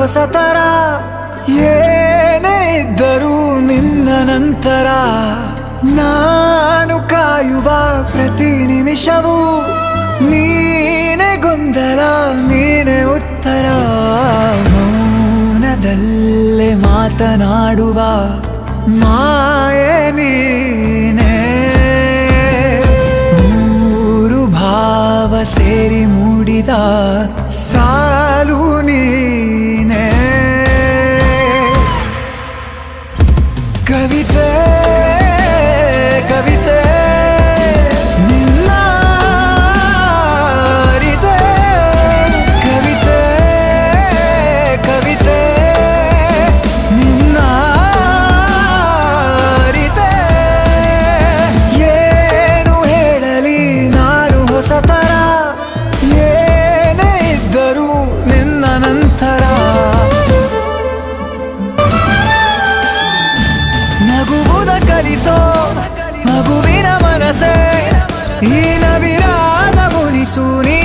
ಹೊಸತರ ಏನೇ ಇದ್ದರೂ ನಿನ್ನ ನಂತರ ನಾನು ಕಾಯುವ ಪ್ರತಿ ನಿಮಿಷವೂ ನೀನೆ ಗೊಂದಲ ನೀನೆ ಉತ್ತರ ಮೌನದಲ್ಲೇ ಮಾತನಾಡುವ ಮಾಯೆ ನೀನೆ ಮೂರು ಭಾವ ಸೇರಿ ಮೂಡಿದ ಸಾಲು ನೀನೆ ಕವಿತೆ ಕವಿತೆ ನಿನ್ನ ಅರಿತೆ ಕವಿತೆ ಕವಿತೆ ನಿನ್ನ ಅರಿತೆ ಏನು ಹೇಳಲಿ ನಾನು ಹೊಸತರ ಏನೇ ಇದ್ದರೂ ನಿನ್ನ ನಂತರ ನಗುವುದ ಕಲಿಸೋ ಮಗುವಿನ ಮನಸ್ಸೇ ಈ ನವಿರಾದ ಮುನಿಸು ನೀ